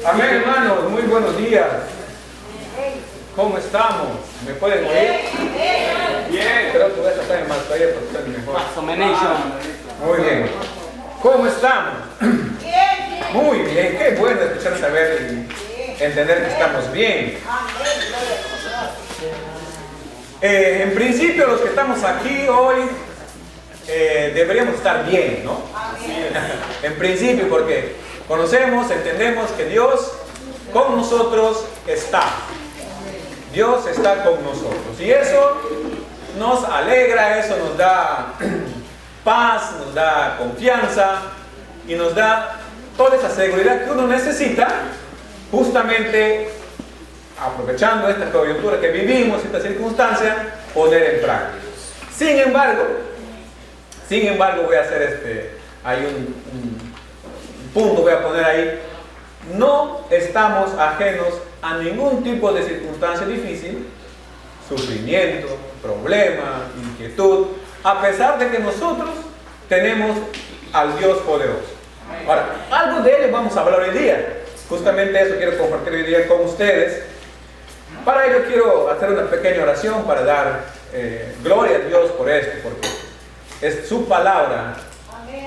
Amén, hermanos, muy buenos días. ¿Cómo estamos? ¿Me pueden oír? Bien, creo que voy a tratar en más todavía porque estoy mejor. Muy bien. ¿Cómo estamos? Muy bien, qué bueno escuchar, saber y entender que estamos bien. En principio, los que estamos aquí hoy deberíamos estar bien, ¿no? En principio, porque conocemos, entendemos que Dios con nosotros está. Dios está con nosotros. Y eso nos alegra, eso nos da paz, nos da confianza y nos da toda esa seguridad que uno necesita, justamente aprovechando esta coyuntura que vivimos, esta circunstancia, poner en práctica. Sin embargo, voy a hacer hay un punto, voy a poner ahí: no estamos ajenos a ningún tipo de circunstancia difícil, sufrimiento, problema, inquietud, a pesar de que nosotros tenemos al Dios poderoso. Ahora, algo de ello vamos a hablar hoy día. Justamente eso quiero compartir hoy día con ustedes. Para ello quiero hacer una pequeña oración para dar gloria a Dios por esto, porque es su palabra,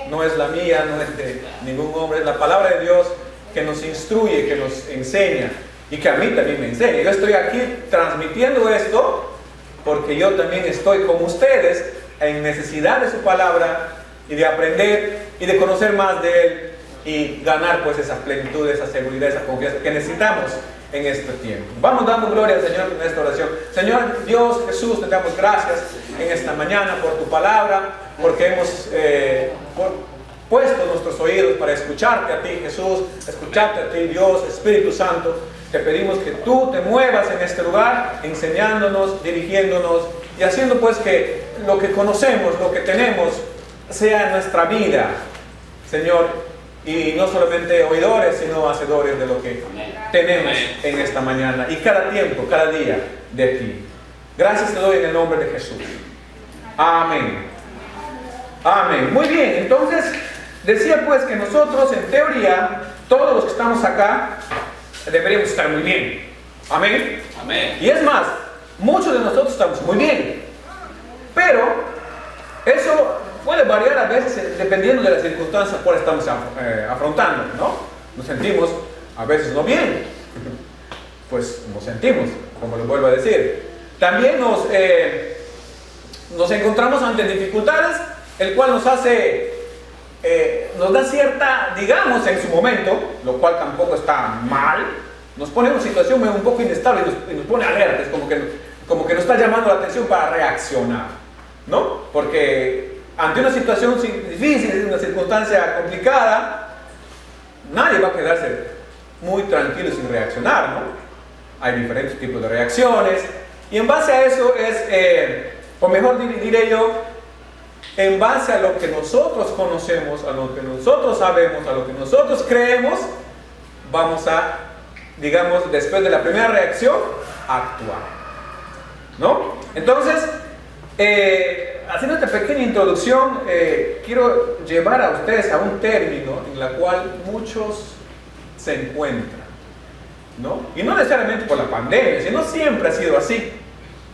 no es la mía, no es de ningún hombre, es la palabra de Dios que nos instruye, que nos enseña y que a mí también me enseña. Yo estoy aquí transmitiendo esto porque yo también estoy con ustedes en necesidad de su palabra y de aprender y de conocer más de Él y ganar pues esa plenitud, esa seguridad, esa confianza que necesitamos en este tiempo. Vamos dando gloria al Señor en esta oración. Señor Dios Jesús, te damos gracias en esta mañana por tu palabra, porque hemos puesto nuestros oídos para escucharte a ti, Jesús, escucharte a ti, Dios, Espíritu Santo. Te pedimos que tú te muevas en este lugar, enseñándonos, dirigiéndonos y haciendo pues que lo que conocemos, lo que tenemos, sea nuestra vida, Señor. Y no solamente oidores, sino hacedores de lo que tenemos en esta mañana y cada tiempo, cada día de ti. Gracias te doy en el nombre de Jesús. Amén. Amén. Muy bien, entonces decía pues que nosotros en teoría, todos los que estamos acá, deberíamos estar muy bien. Amén. Amén. Y es más, muchos de nosotros estamos muy bien. Pero eso puede variar a veces dependiendo de las circunstancias por las que estamos afrontando, ¿no? Nos sentimos a veces no bien, pues nos sentimos, como les vuelvo a decir. También nos encontramos ante dificultades, el cual nos hace, nos da cierta, digamos en su momento, lo cual tampoco está mal, nos pone en una situación un poco inestable y nos pone alerta, es como que nos está llamando la atención para reaccionar, ¿no? Porque ante una situación difícil, una circunstancia complicada, nadie va a quedarse muy tranquilo sin reaccionar, ¿no? Hay diferentes tipos de reacciones y en base a eso o mejor diré yo, en base a lo que nosotros conocemos, a lo que nosotros sabemos, a lo que nosotros creemos, vamos a, digamos, después de la primera reacción, actuar, ¿no? Entonces, haciendo esta pequeña introducción, quiero llevar a ustedes a un término en el cual muchos se encuentran, ¿no? Y no necesariamente por la pandemia, sino siempre ha sido así.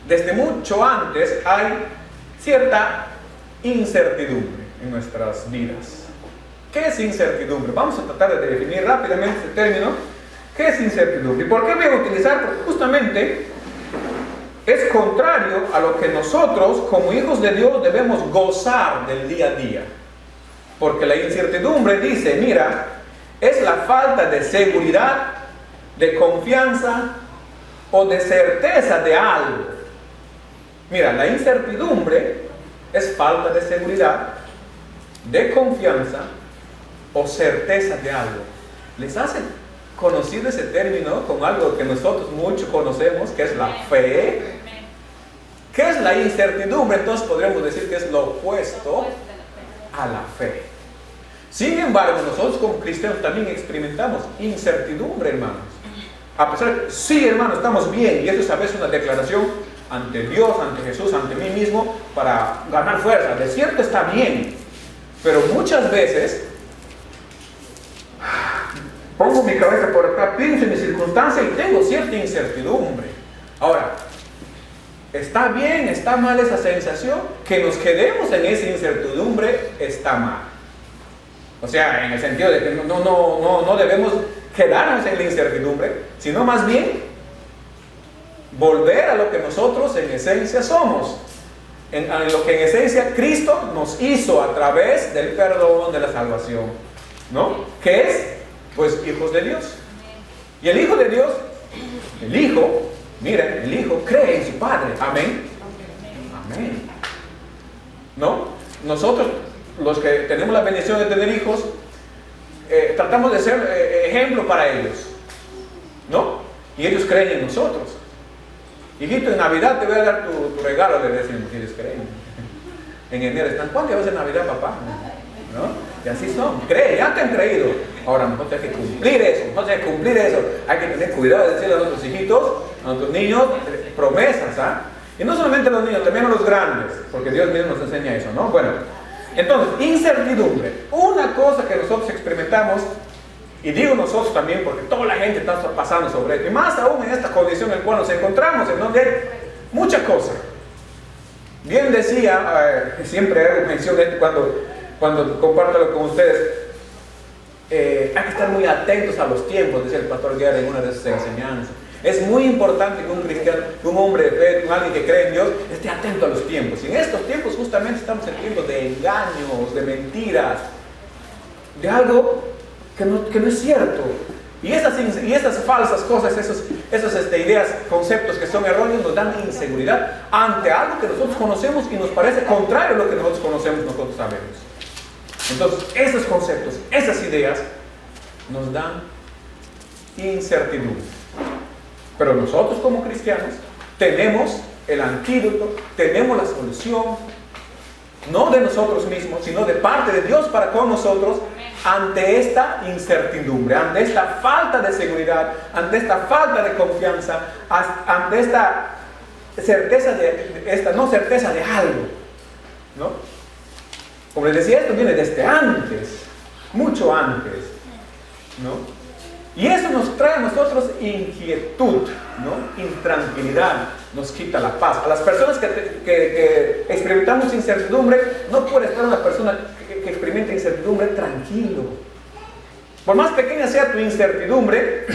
Desde mucho antes hay cierta incertidumbre en nuestras vidas. ¿Qué es incertidumbre? Vamos a tratar de definir rápidamente este término. ¿Qué es incertidumbre? ¿Y por qué voy a utilizar? Porque justamente es contrario a lo que nosotros, como hijos de Dios, debemos gozar del día a día. Porque la incertidumbre dice, mira, es la falta de seguridad, de confianza o de certeza de algo. Mira, la incertidumbre es falta de seguridad, de confianza o certeza de algo. ¿Les hace conocido ese término con algo que nosotros mucho conocemos, que es la fe? ¿Qué es la incertidumbre? Entonces podríamos decir que es lo opuesto a la fe. Sin embargo, nosotros como cristianos también experimentamos incertidumbre, hermanos. A pesar de que, sí, hermanos, estamos bien, y eso es a veces una declaración ante Dios, ante Jesús, ante mí mismo, para ganar fuerza. De cierto está bien, pero muchas veces pongo mi cabeza por acá, pienso en mi circunstancia y tengo cierta incertidumbre. Ahora, ¿está bien, está mal esa sensación? Que nos quedemos en esa incertidumbre está mal. O sea, en el sentido de que no debemos quedarnos en la incertidumbre, sino más bien volver a lo que nosotros en esencia somos. A lo que en esencia Cristo nos hizo a través del perdón, de la salvación, ¿no? Que es, pues, hijos de Dios. Y el Hijo de Dios, miren, el Hijo cree en su Padre. Amén. Amén. ¿No? Nosotros, los que tenemos la bendición de tener hijos, tratamos de ser ejemplo para ellos, ¿no? Y ellos creen en nosotros. Hijito, en Navidad te voy a dar tu regalo, le decimos, si ellos creen. En enero están, ¿cuándo va a ser Navidad, papá? ¿No? Y así son, creen, ya te han creído. Ahora, nosotros hay que cumplir eso, hay que tener cuidado de decirle a nuestros hijitos, a nuestros niños, promesas, ¿ah? Y no solamente a los niños, también a los grandes, porque Dios mismo nos enseña eso, ¿no? Bueno, entonces, incertidumbre, una cosa que nosotros experimentamos, y digo nosotros también porque toda la gente está pasando sobre esto, y más aún en esta condición en la cual nos encontramos, en donde hay muchas cosas. Bien decía, siempre hago mención de esto cuando comparto con ustedes, hay que estar muy atentos a los tiempos, decía el pastor Guerra en una de sus enseñanzas. Es muy importante que un cristiano, que un hombre de fe, alguien que cree en Dios, esté atento a los tiempos. Y en estos tiempos justamente estamos en tiempos de engaños, de mentiras, de algo que no es cierto. Y esas falsas cosas, esas ideas, conceptos que son erróneos, nos dan inseguridad ante algo que nosotros conocemos y nos parece contrario a lo que nosotros conocemos, nosotros sabemos. Entonces, esos conceptos, esas ideas, nos dan incertidumbre. Pero nosotros como cristianos tenemos el antídoto, tenemos la solución, no de nosotros mismos, sino de parte de Dios para con nosotros, ante esta incertidumbre, ante esta falta de seguridad, ante esta falta de confianza, ante esta certeza esta no certeza de algo, ¿no? Como les decía, esto viene desde antes, mucho antes, ¿no? Y eso nos trae a nosotros inquietud, ¿no? Intranquilidad, nos quita la paz. A las personas que experimentamos incertidumbre, no puede estar una persona que experimenta incertidumbre tranquilo. Por más pequeña sea tu incertidumbre,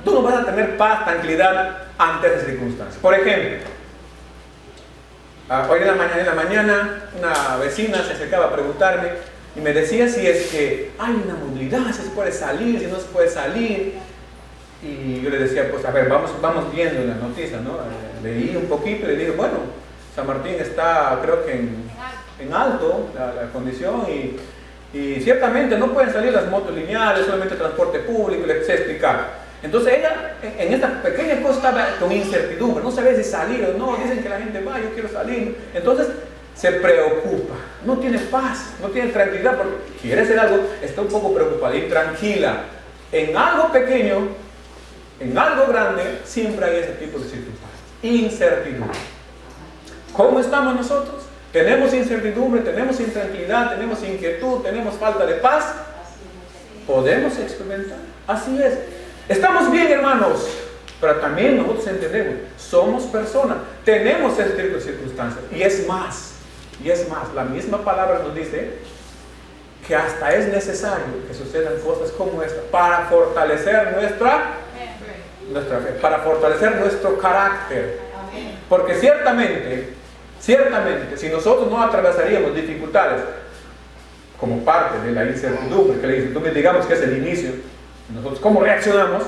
tú no vas a tener paz, tranquilidad ante esas circunstancias. Por ejemplo, hoy en la mañana una vecina se acercaba a preguntarme y me decía si es que hay una movilidad, si se puede salir, si no se puede salir. Y yo le decía, pues a ver, vamos viendo en la noticia, ¿no? Leí un poquito y le dije, bueno, San Martín está, creo que en alto la condición y ciertamente no pueden salir las motos lineales, solamente transporte público, le empecé a explicar. Entonces ella en esta pequeña cosa estaba con incertidumbre, no sabía si salir o no, dicen que la gente va, yo quiero salir. Entonces se preocupa, no tiene paz, no tiene tranquilidad, porque quiere hacer algo, está un poco preocupada y tranquila. En algo pequeño, en algo grande, siempre hay ese tipo de circunstancias. Incertidumbre. ¿Cómo estamos nosotros? Tenemos incertidumbre, tenemos intranquilidad, tenemos inquietud, tenemos falta de paz. ¿Podemos experimentar? Así es. Estamos bien, hermanos, pero también nosotros entendemos, somos personas, tenemos este tipo de circunstancias. Y es más, la misma palabra nos dice que hasta es necesario que sucedan cosas como esta para fortalecer nuestra fe, para fortalecer nuestro carácter. Porque ciertamente, si nosotros no atravesaríamos dificultades como parte de la incertidumbre, que la incertidumbre digamos que es el inicio, nosotros cómo reaccionamos,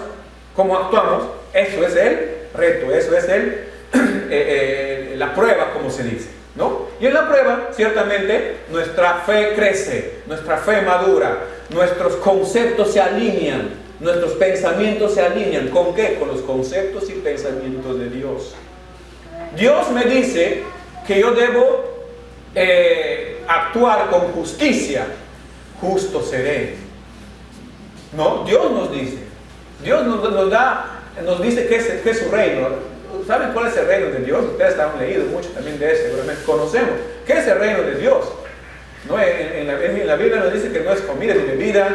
cómo actuamos, eso es el reto, eso es la prueba, como se dice, ¿no? Y en la prueba, ciertamente, nuestra fe crece, nuestra fe madura, nuestros conceptos se alinean, nuestros pensamientos se alinean. ¿Con qué? Con los conceptos y pensamientos de Dios. Dios me dice que yo debo actuar con justicia, justo seré. No, Dios nos dice. Dios nos dice que es su reino. ¿Saben cuál es el reino de Dios? Ustedes han leído mucho también de eso, seguramente conocemos. ¿Qué es el reino de Dios? ¿no? En la Biblia nos dice que no es comida ni bebida,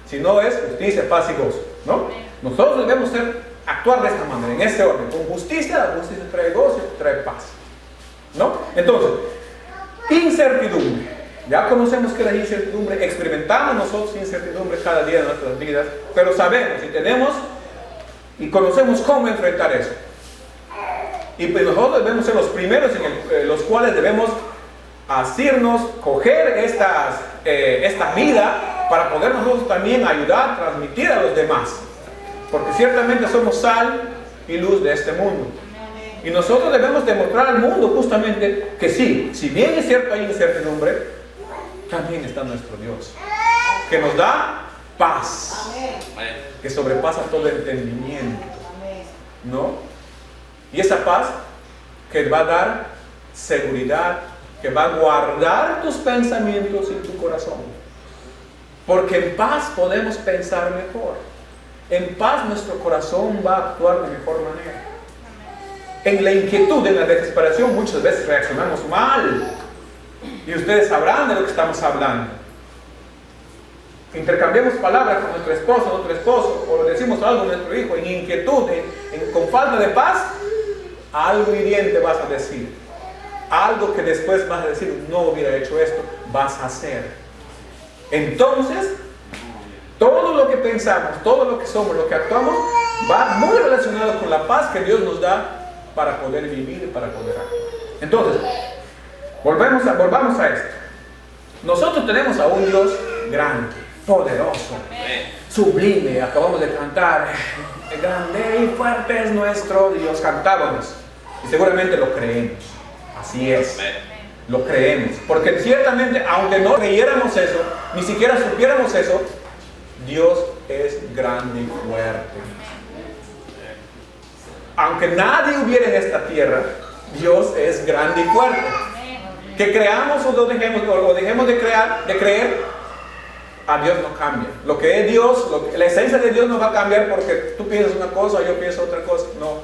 sino es justicia, paz y gozo, ¿no? Nosotros debemos actuar de esta manera, en este orden. Con justicia, la justicia trae gozo y trae paz, ¿no? Entonces, incertidumbre. Ya conocemos que la incertidumbre, experimentamos nosotros incertidumbre cada día de nuestras vidas, pero sabemos y tenemos y conocemos cómo enfrentar eso. Y pues nosotros debemos ser los primeros en los cuales debemos asirnos, coger esta vida para poder nosotros también ayudar, transmitir a los demás. Porque ciertamente somos sal y luz de este mundo. Y nosotros debemos demostrar al mundo justamente que sí, si bien es cierto hay incertidumbre, también está nuestro Dios, que nos da paz, que sobrepasa todo entendimiento, ¿no? Y esa paz que va a dar seguridad, que va a guardar tus pensamientos y tu corazón. Porque en paz podemos pensar mejor. En paz nuestro corazón va a actuar de mejor manera. En la inquietud, en la desesperación, muchas veces reaccionamos mal. Y ustedes sabrán de lo que estamos hablando. Intercambiamos palabras con nuestro esposo, o le decimos algo a nuestro hijo en inquietud, con falta de paz, algo hiriente vas a decir. Algo que después vas a decir, no hubiera hecho esto, vas a hacer. Entonces, todo lo que pensamos, todo lo que somos, lo que actuamos, va muy relacionado con la paz que Dios nos da para poder vivir y para poder actuar. Entonces, volvamos a esto. Nosotros tenemos a un Dios grande, poderoso, sublime. Acabamos de cantar, grande y fuerte es nuestro Dios. Cantábamos y seguramente lo creemos. Así es, lo creemos. Porque ciertamente, aunque no creyéramos eso, ni siquiera supiéramos eso, Dios es grande y fuerte. Aunque nadie hubiera en esta tierra, Dios es grande y fuerte. Que creamos o dejemos de creer, a Dios no cambia. Lo que es Dios, la esencia de Dios no va a cambiar porque tú piensas una cosa, yo pienso otra cosa. No,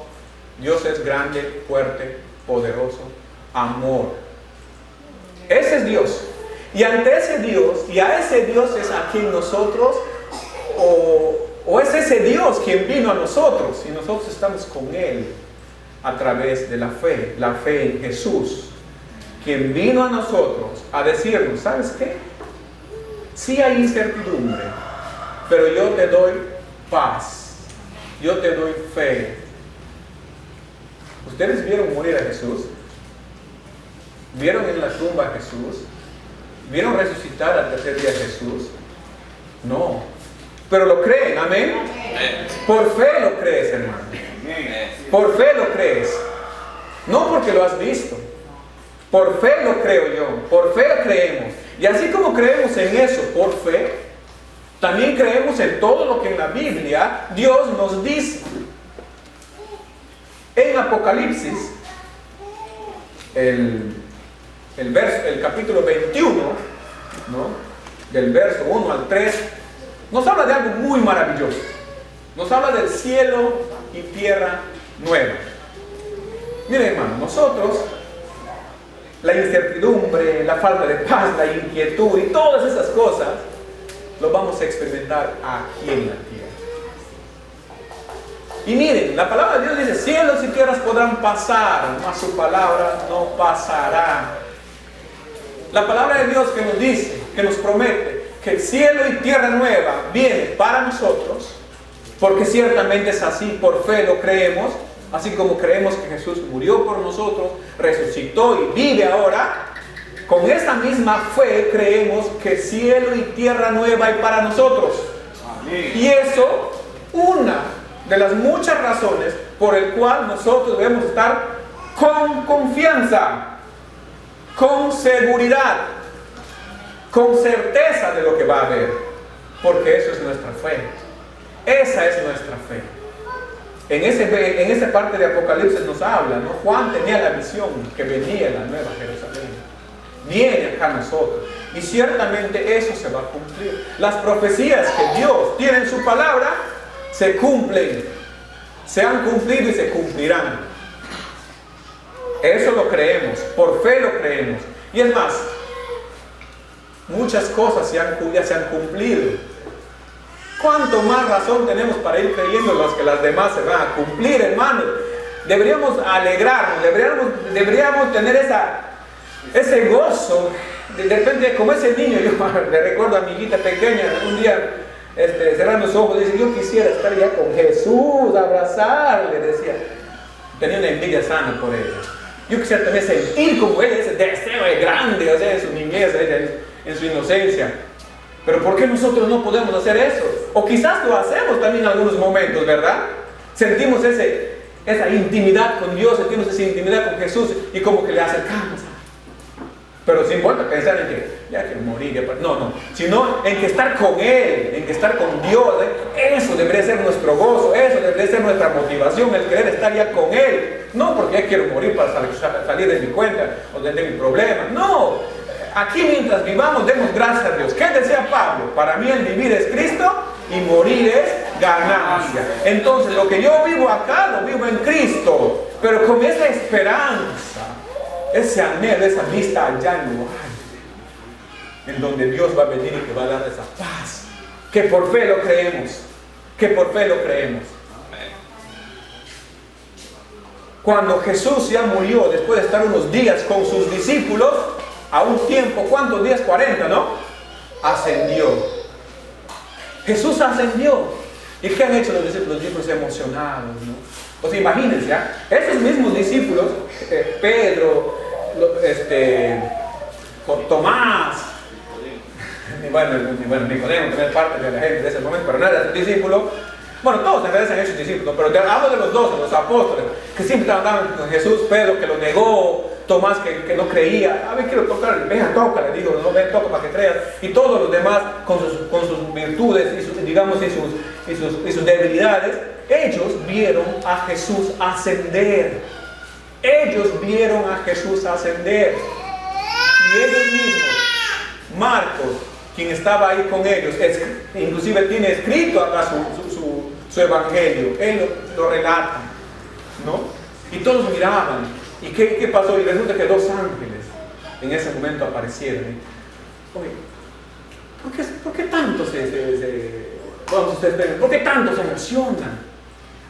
Dios es grande, fuerte, poderoso, amor. Ese es Dios. Y ante ese Dios, y a ese Dios es a quien nosotros, o es ese Dios quien vino a nosotros, y nosotros estamos con Él a través de la fe en Jesús, quien vino a nosotros a decirnos, ¿sabes qué? Sí hay incertidumbre, pero yo te doy paz, yo te doy fe. ¿Ustedes vieron morir a Jesús? ¿Vieron en la tumba a Jesús? ¿Vieron resucitar al tercer día a Jesús? No. Pero lo creen, amén. Por fe lo crees, hermano. Por fe lo crees. No porque lo has visto. Por fe lo creo yo. Por fe lo creemos. Y así como creemos en eso por fe, también creemos en todo lo que en la Biblia Dios nos dice. En Apocalipsis, el capítulo 21, ¿no? Del verso 1 al 3, nos habla de algo muy maravilloso. Nos habla del cielo y tierra nueva. Miren, hermano, nosotros, la incertidumbre, la falta de paz, la inquietud y todas esas cosas, lo vamos a experimentar aquí en la tierra. Y miren, la palabra de Dios dice, cielos y tierras podrán pasar, mas su palabra no pasará. La palabra de Dios que nos dice, que nos promete, que el cielo y tierra nueva viene para nosotros, porque ciertamente es así, por fe lo creemos, así como creemos que Jesús murió por nosotros, resucitó y vive ahora. Con esa misma fe creemos que cielo y tierra nueva hay para nosotros. Amén. Y eso, una de las muchas razones por el cual nosotros debemos estar con confianza, con seguridad, con certeza de lo que va a haber, porque eso es nuestra fe. Esa es nuestra fe. En esa parte de Apocalipsis nos habla, ¿no? Juan tenía la visión que venía la nueva Jerusalén. Viene acá a nosotros. Y ciertamente eso se va a cumplir. Las profecías que Dios tiene en su palabra se cumplen. Se han cumplido y se cumplirán. Eso lo creemos. Por fe lo creemos. Y es más, Muchas cosas ya se han cumplido. ¿Cuánto más razón tenemos para ir creyendo en las que las demás se van a cumplir, hermanos? Deberíamos alegrarnos, deberíamos tener ese gozo. De repente, como ese niño, yo le recuerdo a mi hijita pequeña, un día cerrando los ojos, dice, yo quisiera estar ya con Jesús, abrazarle, decía. Tenía una envidia sana por ella. Yo quisiera también sentir como él, ese deseo grande, o sea, en su niñez, en su inocencia. Pero ¿por qué nosotros no podemos hacer eso? O quizás lo hacemos también en algunos momentos, ¿verdad? Sentimos esa intimidad con Dios, sentimos esa intimidad con Jesús y como que le acercamos. Pero sin importa pensar en que ya quiero morir, no, sino en que estar con Él, en que estar con Dios, eso debería ser nuestro gozo, eso debería ser nuestra motivación, el querer estar ya con Él. No porque ya quiero morir para salir de mi cuenta o de mi problema, no. Aquí mientras vivamos demos gracias a Dios. ¿Qué decía Pablo? Para mí el vivir es Cristo y morir es ganancia. Entonces lo que yo vivo acá lo vivo en Cristo, pero con esa esperanza, ese anhelo, esa vista allá en lo alto, en donde Dios va a venir y que va a dar esa paz, que por fe lo creemos, Cuando Jesús ya murió, después de estar unos días con sus discípulos, a un tiempo, ¿cuántos días? 40, ¿no? Ascendió. Jesús ascendió. ¿Y qué han hecho los discípulos? Los discípulos emocionados, ¿no? Pues imagínense, esos mismos discípulos, Pedro, Tomás, bueno, Nicodemo también es parte de la gente de ese momento, pero no era discípulo. Bueno, todos en realidad se han hecho discípulos, pero hablo de los 12, los apóstoles, que siempre andaban con Jesús. Pedro, que lo negó; Tomás, que no creía. A ver, quiero tocar, venga, toca, le digo, no, ven, toca para que creas. Y todos los demás, con sus virtudes y sus debilidades, ellos vieron a Jesús ascender. Ellos vieron a Jesús ascender. Y ellos mismos, Marcos, quien estaba ahí con ellos, inclusive tiene escrito acá su evangelio, él lo relata, ¿no? Y todos miraban. ¿Y qué pasó? Y resulta que 2 ángeles en ese momento aparecieron. Oye, ¿por qué tanto ¿por qué tanto se emocionan?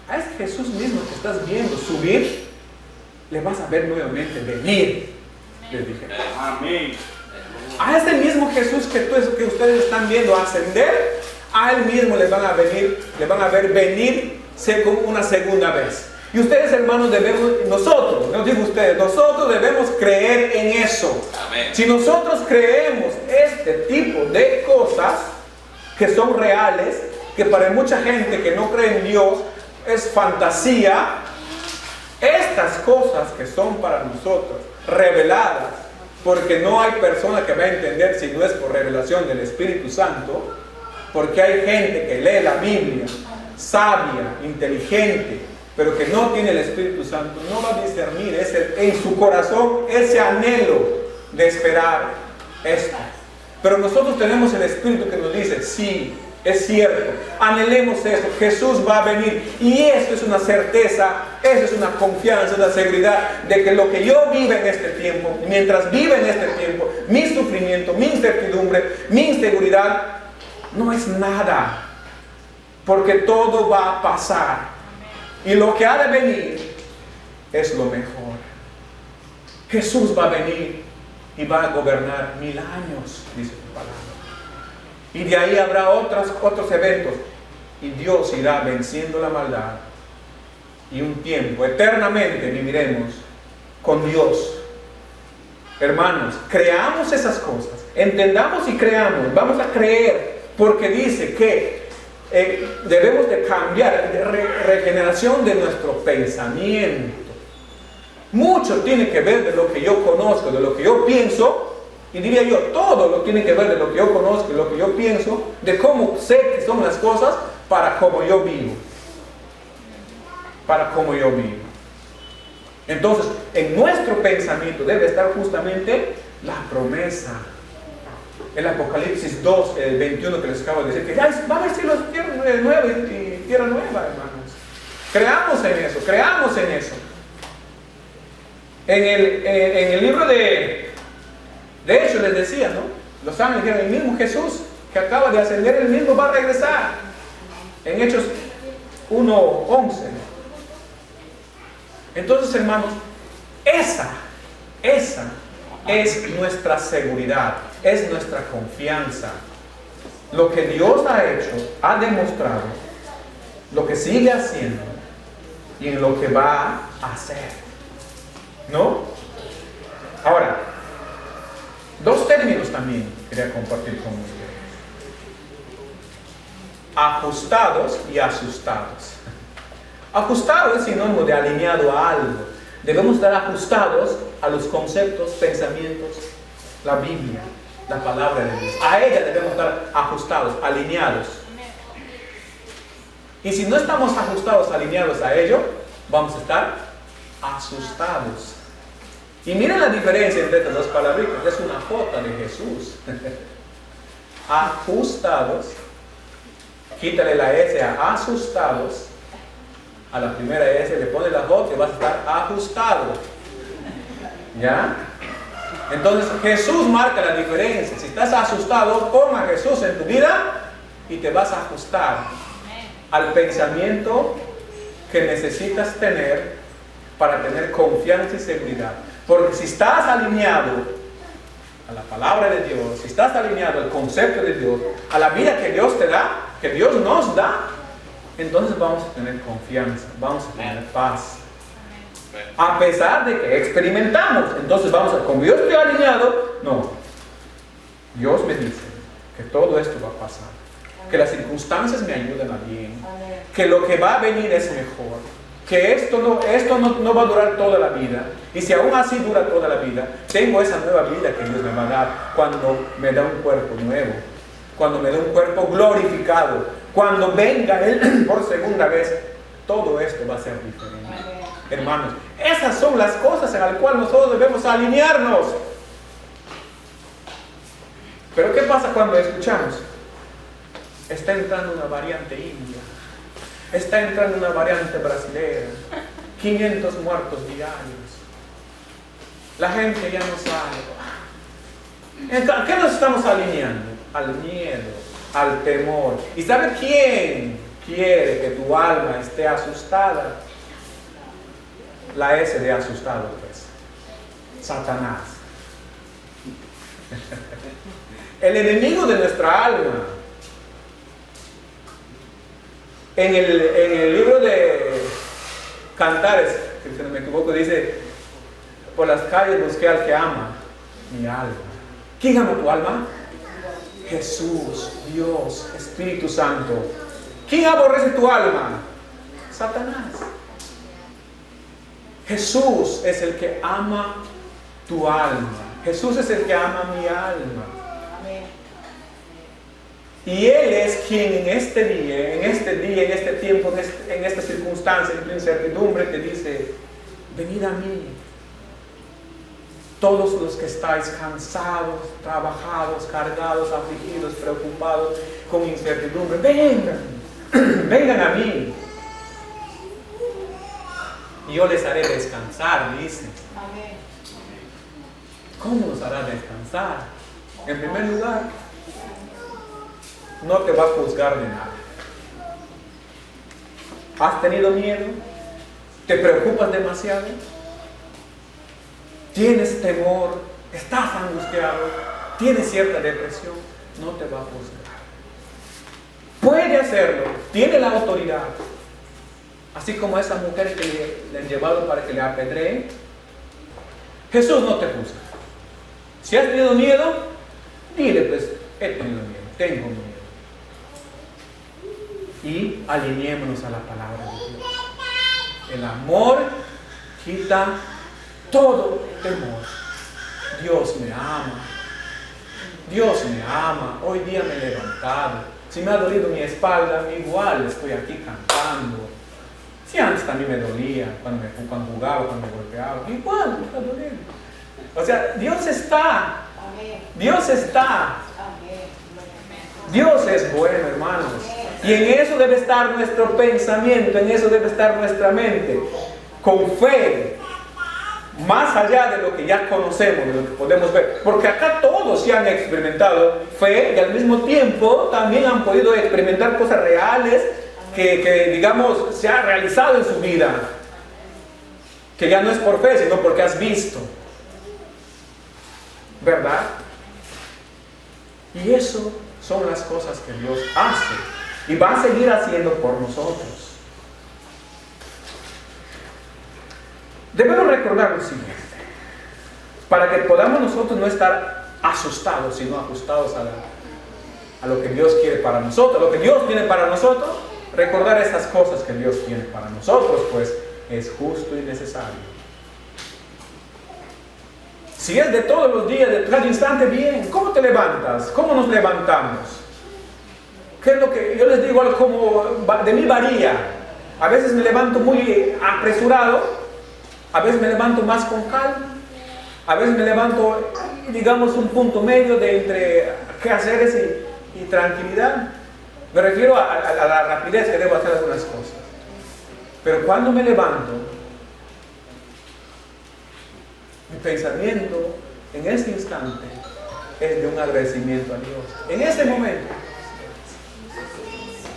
A ese Jesús mismo que estás viendo subir, le vas a ver nuevamente venir, les dije. Amén. A ese mismo Jesús que ustedes están viendo ascender, a Él mismo le van a ver venir una segunda vez. Y ustedes, hermanos, nosotros debemos creer en eso. Amén. Si nosotros creemos este tipo de cosas que son reales, que para mucha gente que no cree en Dios es fantasía, estas cosas que son para nosotros reveladas, porque no hay persona que va a entender si no es por revelación del Espíritu Santo, porque hay gente que lee la Biblia, sabia, inteligente, pero que no tiene el Espíritu Santo, no va a discernir en su corazón ese anhelo de esperar esto. Pero nosotros tenemos el Espíritu que nos dice, sí, es cierto, anhelemos esto, Jesús va a venir. Y esto es una certeza, eso es una confianza, una seguridad de que lo que yo vivo en este tiempo, mientras vivo en este tiempo, mi sufrimiento, mi incertidumbre, mi inseguridad, no es nada, porque todo va a pasar. Y lo que ha de venir es lo mejor. Jesús va a venir y va a gobernar 1000 años, dice su palabra. Y de ahí habrá otros eventos. Y Dios irá venciendo la maldad. Y un tiempo, eternamente viviremos con Dios. Hermanos, creamos esas cosas. Entendamos y creamos. Vamos a creer. Porque dice que debemos de cambiar, de regeneración de nuestro pensamiento. Mucho tiene que ver de lo que yo conozco, de lo que yo pienso. Y diría yo, todo lo tiene que ver de lo que yo conozco, de lo que yo pienso, de cómo sé que son las cosas, para cómo yo vivo. Para cómo yo vivo. Entonces, en nuestro pensamiento debe estar justamente la promesa. El Apocalipsis 2, el 21 que les acabo de decir, que ya va a haber cielos nuevos y tierra nueva, hermanos. Creamos en eso. En el libro de hecho les decía, ¿no? Los ángeles dijeron, el mismo Jesús que acaba de ascender, el mismo va a regresar. En Hechos 1:11. Entonces, hermanos, esa es nuestra seguridad, es nuestra confianza. Lo que Dios ha hecho, ha demostrado, lo que sigue haciendo y en lo que va a hacer. ¿No? Ahora, dos términos también quería compartir con ustedes. Ajustados y asustados. Ajustado es sinónimo de alineado a algo. Debemos estar ajustados a los conceptos, pensamientos, la Biblia, la palabra de Dios. A ella debemos estar ajustados, alineados. Y si no estamos ajustados, alineados a ello, vamos a estar asustados. Y miren la diferencia entre estas dos palabritas. Es una J de Jesús. Ajustados. Quítale la S a asustados. A la primera S le pone la J y vas a estar ajustado. ¿Ya? Entonces Jesús marca la diferencia. Si estás asustado, pon a Jesús en tu vida y te vas a ajustar al pensamiento que necesitas tener para tener confianza y seguridad. Porque si estás alineado a la palabra de Dios, si estás alineado al concepto de Dios, a la vida que Dios te da, que Dios nos da, entonces vamos a tener confianza, vamos a tener paz. A pesar de que experimentamos, entonces vamos a, como yo estoy alineado, no. Dios me dice que todo esto va a pasar, que las circunstancias me ayudan a bien, que lo que va a venir es mejor, que esto no va a durar toda la vida, y si aún así dura toda la vida, tengo esa nueva vida que Dios me va a dar cuando me da un cuerpo nuevo, cuando me da un cuerpo glorificado, cuando venga Él por segunda vez, todo esto va a ser diferente. Hermanos, esas son las cosas en las cuales nosotros debemos alinearnos. Pero ¿qué pasa cuando escuchamos? Está entrando una variante india, está entrando una variante brasilera, 500 muertos diarios, la gente ya no sabe. ¿A qué nos estamos alineando? Al miedo, al temor. ¿Y sabe quién quiere que tu alma esté asustada? La S de asustado, pues. Satanás. El enemigo de nuestra alma. En el libro de Cantares, si no me equivoco, dice: por las calles busqué al que ama mi alma. ¿Quién ama tu alma? Jesús, Dios, Espíritu Santo. ¿Quién aborrece tu alma? Satanás. Jesús es el que ama tu alma. Jesús es el que ama mi alma. Y Él es quien en este día, en este tiempo, en esta circunstancia, en tu incertidumbre, te dice: venid a mí. Todos los que estáis cansados, trabajados, cargados, afligidos, preocupados, con incertidumbre, vengan a mí. Y yo les haré descansar, dice. ¿Cómo nos hará descansar? En primer lugar, no te va a juzgar de nada. ¿Has tenido miedo? ¿Te preocupas demasiado? ¿Tienes temor? ¿Estás angustiado? ¿Tienes cierta depresión? No te va a juzgar. Puede hacerlo, tiene la autoridad. Así como esa mujer que le han llevado para que le apedreen. Jesús no te juzga. Si has tenido miedo, dile: pues he tenido miedo, tengo miedo. Y alineémonos a la palabra de Dios. El amor quita todo temor. Dios me ama. Dios me ama. Hoy día me he levantado. Si me ha dolido mi espalda, igual estoy aquí cantando. Si antes también me dolía, cuando jugaba, cuando me golpeaba, igual me está doliendo. O sea, Dios está. Dios está. Dios es bueno, hermanos. Y en eso debe estar nuestro pensamiento, en eso debe estar nuestra mente. Con fe, más allá de lo que ya conocemos, de lo que podemos ver. Porque acá todos se han experimentado fe y al mismo tiempo también han podido experimentar cosas reales que digamos, se ha realizado en su vida. Que ya no es por fe, sino porque has visto. ¿Verdad? Y eso son las cosas que Dios hace y va a seguir haciendo por nosotros. Debemos recordar lo siguiente, para que podamos nosotros no estar asustados, sino ajustados a lo que Dios quiere para nosotros, lo que Dios tiene para nosotros. Recordar esas cosas que Dios tiene para nosotros, pues es justo y necesario. Si es de todos los días, de cada instante, bien. ¿Cómo te levantas? ¿Cómo nos levantamos? ¿Qué es lo que yo les digo? Como de mí varía. A veces me levanto muy apresurado, a veces me levanto más con calma, a veces me levanto, digamos, un punto medio de entre quehaceres y tranquilidad. Me refiero a la rapidez que debo hacer algunas cosas. Pero cuando me levanto, mi pensamiento en este instante es de un agradecimiento a Dios. En este momento,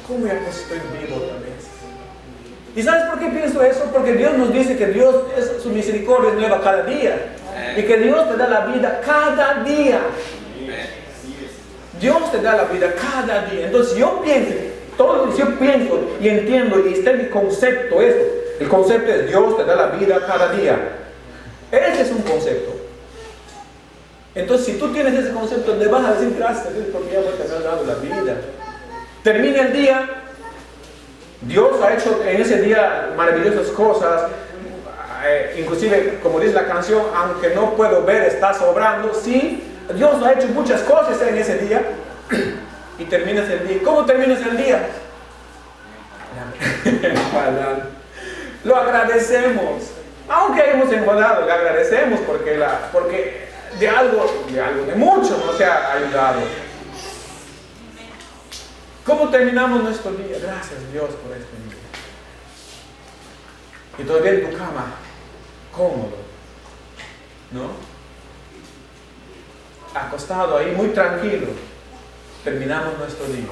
¿cómo ya pues estoy vivo otra vez? ¿Y sabes por qué pienso eso? Porque Dios nos dice que Dios, su misericordia es nueva cada día. Y que Dios te da la vida cada día. Dios te da la vida cada día. Entonces yo pienso y entiendo y está en mi concepto eso. El concepto es Dios te da la vida cada día. Ese es un concepto. Entonces si tú tienes ese concepto, le vas a decir gracias a Dios porque ya te ha dado la vida. Termina el día. Dios ha hecho en ese día maravillosas cosas. Inclusive, como dice la canción, aunque no puedo ver, está sobrando. Sí, Dios ha hecho muchas cosas en ese día. Y terminas el día. ¿Cómo terminas el día? Lo agradecemos. Aunque hayamos enfadado, le agradecemos porque de algo de mucho nos ha ayudado. ¿Cómo terminamos nuestro día? Gracias Dios por este día. Y todavía en tu cama, cómodo, ¿no? Acostado ahí, muy tranquilo, terminamos nuestro día.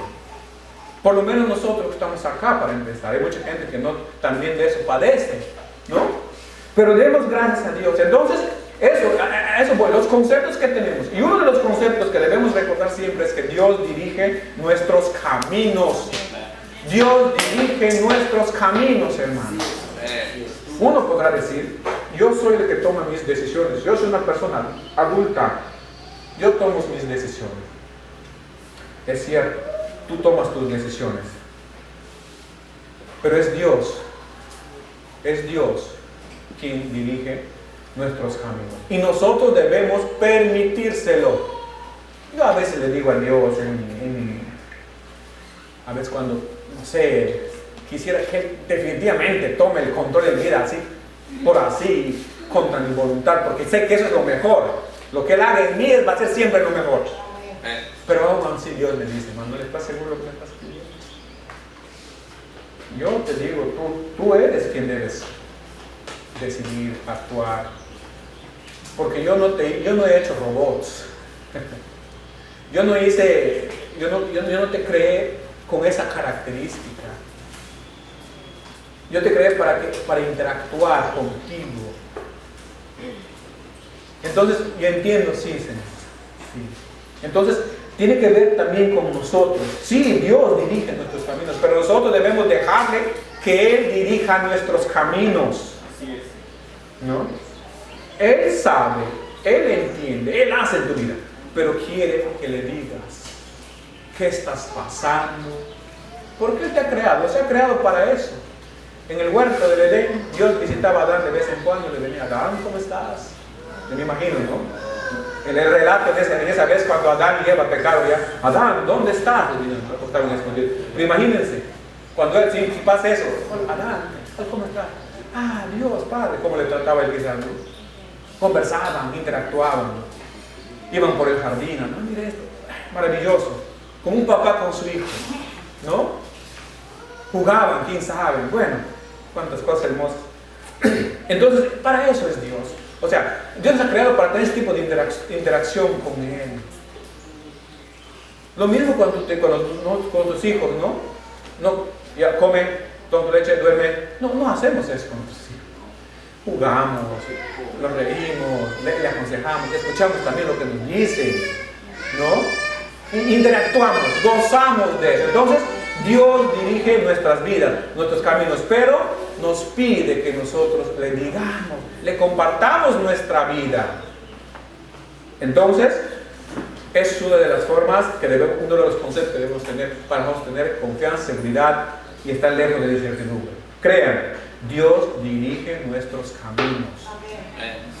Por lo menos nosotros que estamos acá para empezar. Hay mucha gente que no también de eso padece, ¿no? Pero demos gracias a Dios. Entonces, eso bueno, los conceptos que tenemos. Y uno de los conceptos que debemos recordar siempre es que Dios dirige nuestros caminos. Dios dirige nuestros caminos, hermanos. Uno podrá decir, yo soy el que toma mis decisiones. Yo soy una persona adulta. Yo tomo mis decisiones. Es cierto, tú tomas tus decisiones. Pero es Dios quien dirige nuestros caminos. Y nosotros debemos permitírselo. Yo a veces le digo a Dios, a veces cuando, no sé, quisiera que definitivamente tome el control de mi vida así, contra mi voluntad, porque sé que eso es lo mejor. Lo que Él haga en mí va a ser siempre lo mejor. Pero aún así Dios me dice, Manuel, ¿estás seguro que me estás pidiendo? Yo te digo, tú eres quien debes decidir, actuar. Porque yo no he hecho robots. Yo no te creé con esa característica. Yo te creé para interactuar contigo. Entonces, yo entiendo, sí, Señor. Sí. Entonces, tiene que ver también con nosotros. Sí, Dios dirige nuestros caminos, pero nosotros debemos dejarle que Él dirija nuestros caminos. Así es. ¿No? Él sabe, Él entiende, Él hace en tu vida, pero quiere que le digas qué estás pasando, porque Él te ha creado, se ha creado para eso. En el huerto del Edén, Dios visitaba a Adán de vez en cuando y le venía, Adán, ¿cómo estás? Yo me imagino, ¿no? En el relato en esa vez cuando Adán y Eva pecaron ya, Adán, ¿dónde estás? Estaban escondidos. Pero imagínense, cuando él, si pasa eso, Adán, ¿cómo estás? Ah, Dios, Padre, ¿cómo le trataba el Israel? Conversaban, interactuaban, iban por el jardín, ¿no? Mire esto, maravilloso, como un papá con su hijo, ¿no? Jugaban, quién sabe, bueno, cuántas cosas hermosas. Entonces, para eso es Dios. O sea, Dios nos ha creado para tener este tipo de interacción con Él. Lo mismo con tus hijos, ¿no? No, ya comen, toman leche, duermen. No hacemos eso con nuestros hijos. Jugamos, los reímos, le aconsejamos, escuchamos también lo que nos dicen, ¿no? Interactuamos, gozamos de eso. Entonces, Dios dirige nuestras vidas, nuestros caminos, pero nos pide que nosotros le digamos, le compartamos nuestra vida. Entonces, es una de las formas uno de los conceptos que debemos tener para nosotros tener confianza, seguridad y estar lejos de incertidumbre. Crean, Dios dirige nuestros caminos.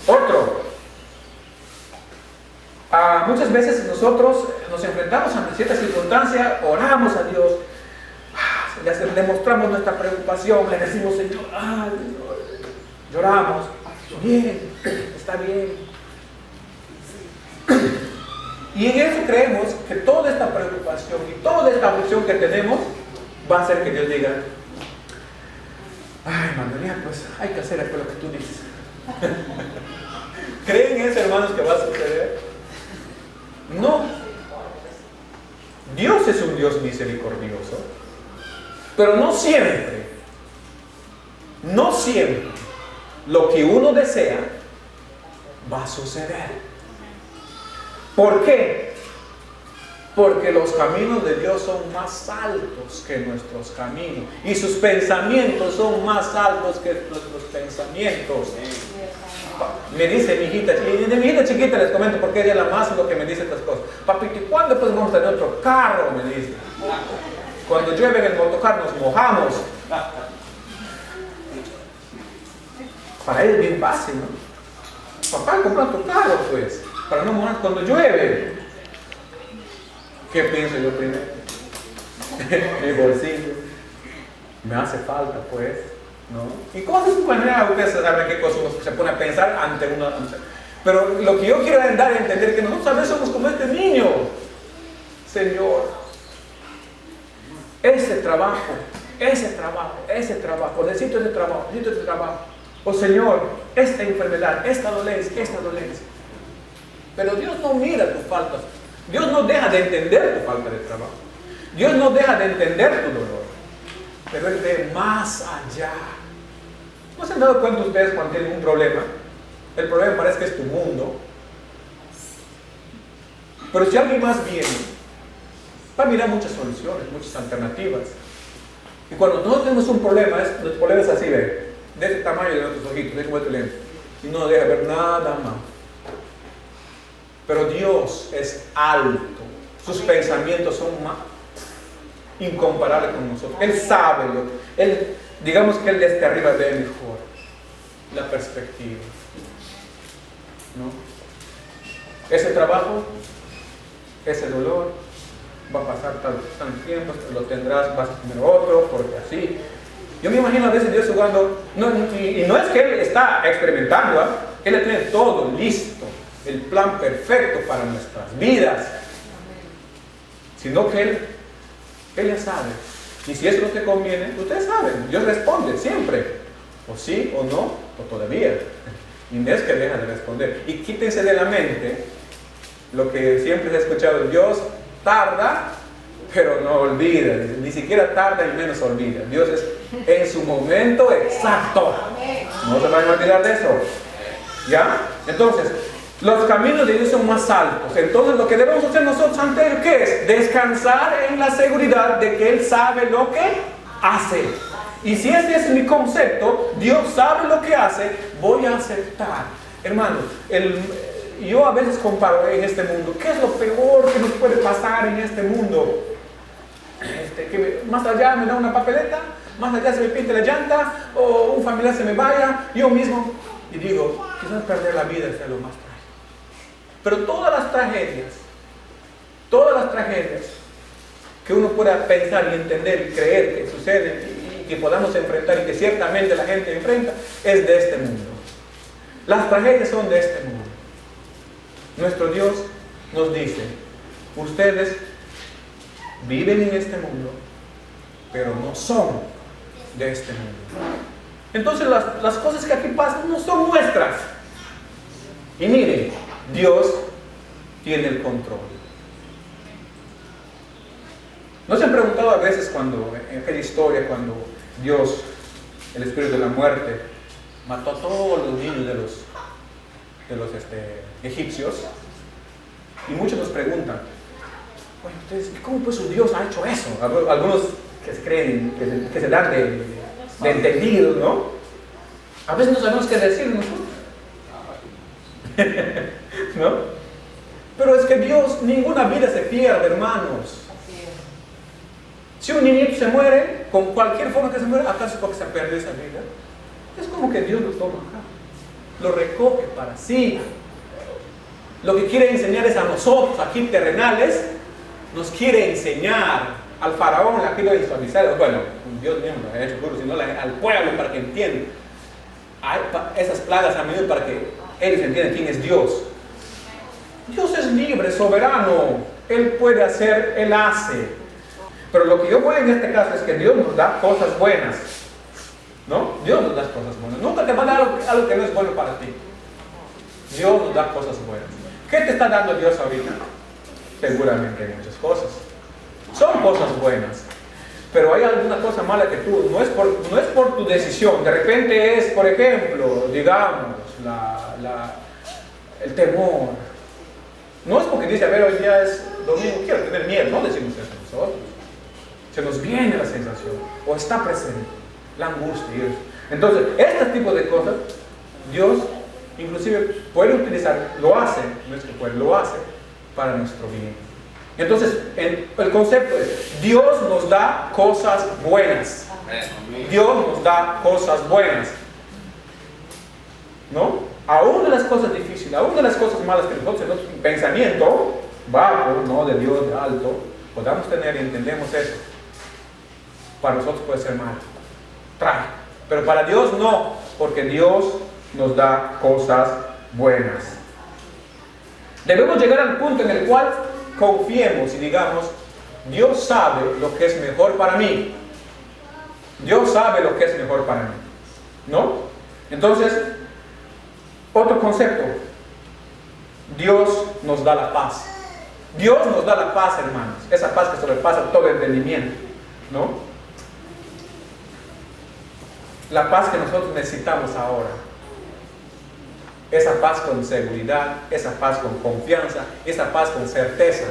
Otro. Muchas veces nosotros nos enfrentamos a ciertas circunstancias, oramos a Dios, le mostramos nuestra preocupación, le decimos, Señor, lloramos, bien, está bien. Y en eso creemos que toda esta preocupación y toda esta aflicción que tenemos va a hacer que Dios diga, ay, Manuel, pues hay que hacer lo que tú dices. ¿Creen eso, hermanos, que va a suceder? No. Dios es un Dios misericordioso, pero no siempre lo que uno desea va a suceder. ¿Por qué? Porque los caminos de Dios son más altos que nuestros caminos y sus pensamientos son más altos que nuestros pensamientos. Me dice mi hijita, y de mi hijita chiquita les comento porque ella es la más lo que me dice estas cosas. Papito, ¿y cuándo pues vamos a tener otro carro? Me dice. Cuando llueve en el motocar nos mojamos. Para él es bien fácil, ¿no? Papá, compra otro carro pues, para no mojar cuando llueve. ¿Qué pienso yo primero? Mi bolsillo. Me hace falta pues, ¿no? Y cosas de manera, ustedes saben qué cosas uno se pone a pensar ante una. Pero lo que yo quiero dar a entender que nosotros a veces somos como este niño. Señor, ese trabajo, necesito ese trabajo. O Señor, esta enfermedad, esta dolencia. Pero Dios no mira tus faltas. Dios no deja de entender tu falta de trabajo. Dios no deja de entender tu dolor. Pero Él ve más allá. ¿No se han dado cuenta ustedes cuando tienen un problema? El problema parece que es tu mundo. Pero si alguien más viene, va a mirar muchas soluciones, muchas alternativas. Y cuando nosotros tenemos un problema, el problema es así, de este tamaño de nuestros ojitos, de como este lente, y no deja ver nada más. Pero Dios es alto, sus pensamientos son más incomparables con nosotros. Él sabe digamos que Él desde arriba ve mejor la perspectiva, ¿no? Ese trabajo, ese dolor va a pasar tal tiempo, lo tendrás, vas a tener otro, porque así. Yo me imagino a veces Dios jugando, y no es que Él está experimentando, Él tiene todo listo, el plan perfecto para nuestras vidas, sino que Él ya sabe. Y si eso no te conviene, ustedes saben, Dios responde siempre, o sí o no, o todavía. Y no es que deja de responder. Y quítense de la mente lo que siempre se ha escuchado: Dios tarda, pero no olvida. Ni siquiera tarda y menos olvida. Dios es en su momento exacto. No se van a olvidar de eso. ¿Ya? Entonces, los caminos de Dios son más altos. Entonces, lo que debemos hacer nosotros ante Él, ¿qué es? Descansar en la seguridad de que Él sabe lo que hace. Y si ese es mi concepto, Dios sabe lo que hace, voy a aceptar. Hermanos, yo a veces comparo en este mundo, ¿qué es lo peor que nos puede pasar en este mundo? Más allá me da una papeleta, más allá se me pinte la llanta, o un familiar se me vaya, yo mismo, y digo, quizás perder la vida sea lo más trágico. Pero todas las tragedias que uno pueda pensar y entender y creer que suceden y que podamos enfrentar y que ciertamente la gente enfrenta, es de este mundo. Las tragedias son de este mundo. Nuestro Dios nos dice: ustedes viven en este mundo, pero no son de este mundo. Entonces las cosas que aquí pasan no son nuestras. Y miren, Dios tiene el control. ¿No se han preguntado a veces cuando, en aquella historia, cuando Dios, el espíritu de la muerte, mató a todos los niños de los egipcios? Y muchos nos preguntan, oye, ustedes, ¿cómo pues su Dios ha hecho eso? Algunos que se creen, que se dan de entendidos, ¿no? A veces no sabemos qué decir nosotros. ¿No? Pero es que Dios, ninguna vida se pierde, hermanos. Si un niñito se muere, con cualquier forma que se muere, ¿acaso porque se perdió esa vida? Es como que Dios lo toma acá, lo recoge para sí. Lo que quiere enseñar es a nosotros, aquí terrenales, nos quiere enseñar. Al faraón la quiere visualizar, bueno, Dios mismo lo ha hecho, sino al pueblo para que entiendan. Esas plagas han venido para que ellos entiendan quién es Dios. Dios es libre, soberano, Él puede hacer, Él hace. Pero lo que yo voy en este caso es que Dios nos da cosas buenas, ¿no? Dios nos da cosas buenas. Nunca te va a dar algo que no es bueno para ti. Dios nos da cosas buenas. ¿Qué te está dando Dios ahorita? Seguramente muchas cosas. Son cosas buenas. Pero hay alguna cosa mala que tú, no es por tu decisión. De repente es, por ejemplo, digamos, el temor. No es porque dice, a ver, hoy día es domingo, quiero tener miedo. No decimos eso nosotros. Se nos viene la sensación, o está presente, la angustia y eso. Entonces, este tipo de cosas, Dios inclusive puede utilizar, lo hace, no es que puede, lo hace para nuestro bien. Entonces, el concepto es, Dios nos da cosas buenas. Dios nos da cosas buenas. ¿No? Aún de las cosas difíciles, aún de las cosas malas que nosotros en nuestro pensamiento bajo, no de Dios, de alto, podamos tener y entendemos eso. Para nosotros puede ser malo, trágico, pero para Dios no, porque Dios nos da cosas buenas. Debemos llegar al punto en el cual confiemos y digamos, Dios sabe lo que es mejor para mí. Dios sabe lo que es mejor para mí, ¿no? Entonces, otro concepto, Dios nos da la paz. Dios nos da la paz, hermanos, esa paz que sobrepasa todo entendimiento, ¿no? La paz que nosotros necesitamos ahora. Esa paz con seguridad, esa paz con confianza, esa paz con certeza,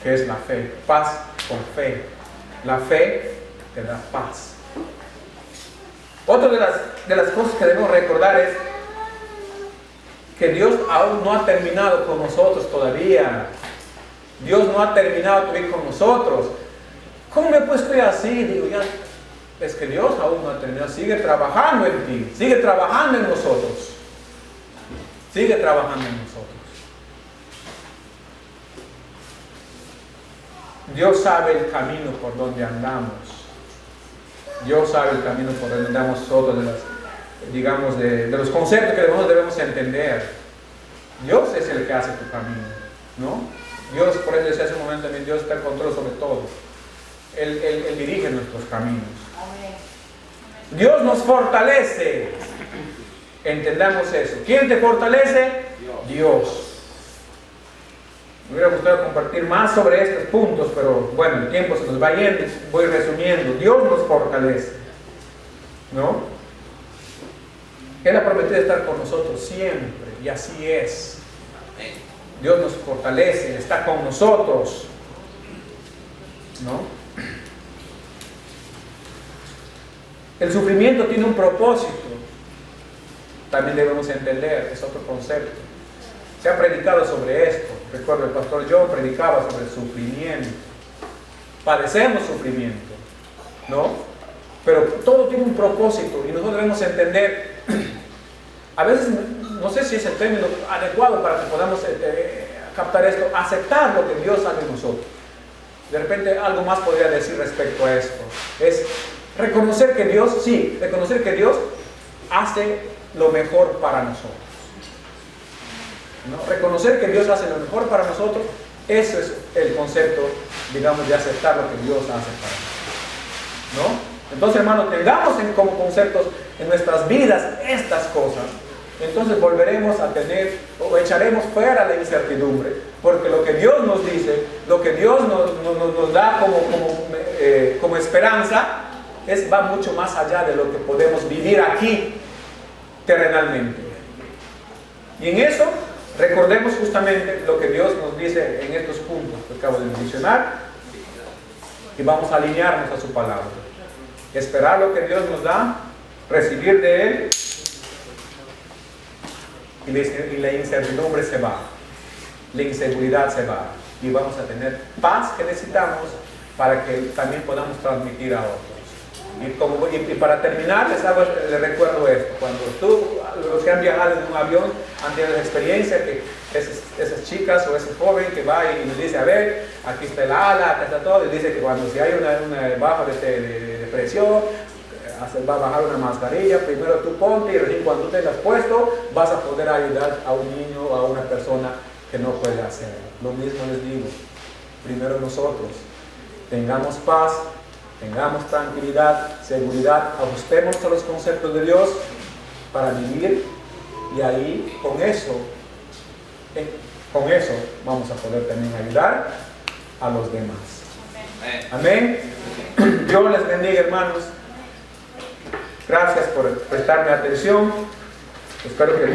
que es la fe. Paz con fe. La fe te da paz. Otra de las cosas que debemos recordar es que Dios aún no ha terminado con nosotros todavía. Dios no ha terminado todavía con nosotros. ¿Cómo me pues estoy así? Digo, ya, es que Dios aún no ha terminado. Sigue trabajando en ti, sigue trabajando en nosotros. Sigue trabajando en nosotros. Dios sabe el camino por donde andamos. Dios sabe el camino por donde andamos nosotros, de los conceptos que debemos entender. Dios es el que hace tu camino, ¿no? Dios, por eso decía hace un momento también, Dios está en control sobre todo. Él dirige nuestros caminos. Dios nos fortalece. Entendamos eso. ¿Quién te fortalece? Dios. Me hubiera gustado compartir más sobre estos puntos, pero bueno, el tiempo se nos va yendo, voy resumiendo. Dios nos fortalece, ¿no? Él ha prometido estar con nosotros siempre, y así es. Dios nos fortalece, está con nosotros, ¿no? El sufrimiento tiene un propósito, también debemos entender, es otro concepto. Se ha predicado sobre esto. Recuerdo, el pastor John predicaba sobre el sufrimiento. Padecemos sufrimiento, ¿no? Pero todo tiene un propósito y nosotros debemos entender. A veces, no sé si es el término adecuado para que podamos captar esto, aceptar lo que Dios hace en nosotros. De repente algo más podría decir respecto a esto. Es reconocer que Dios, sí, reconocer que Dios hace lo mejor para nosotros. ¿No? Reconocer que Dios hace lo mejor para nosotros, eso es el concepto, digamos, de aceptar lo que Dios hace para nosotros, ¿no? Entonces, hermanos, tengamos como conceptos en nuestras vidas estas cosas, entonces volveremos a tener, o echaremos fuera la incertidumbre, porque lo que Dios nos dice, lo que Dios nos da como esperanza, va mucho más allá de lo que podemos vivir aquí terrenalmente. Y en eso recordemos justamente lo que Dios nos dice en estos puntos que acabo de mencionar, y vamos a alinearnos a su palabra. Esperar lo que Dios nos da, recibir de Él, y la incertidumbre se va, la inseguridad se va, y vamos a tener paz que necesitamos para que también podamos transmitir a otros. Y para terminar, les recuerdo esto: cuando los que han viajado en un avión han tenido la experiencia que esas chicas o ese joven que va y nos dice, a ver, aquí está el ala, acá está todo, y dice que cuando si hay una baja de presión, va a bajar una mascarilla, primero tú ponte, y recién cuando tú tengas puesto vas a poder ayudar a un niño o a una persona que no puede hacerlo. Lo mismo les digo, primero nosotros tengamos paz, tengamos tranquilidad, seguridad, ajustemos a los conceptos de Dios para vivir, y ahí con eso vamos a poder también ayudar a los demás. Amén. Dios les bendiga, hermanos. Gracias por prestarme atención. Espero que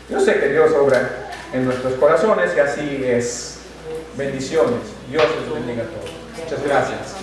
yo sé que Dios obra en nuestros corazones, y así es. Bendiciones. Dios les bendiga a todos. Muchas gracias.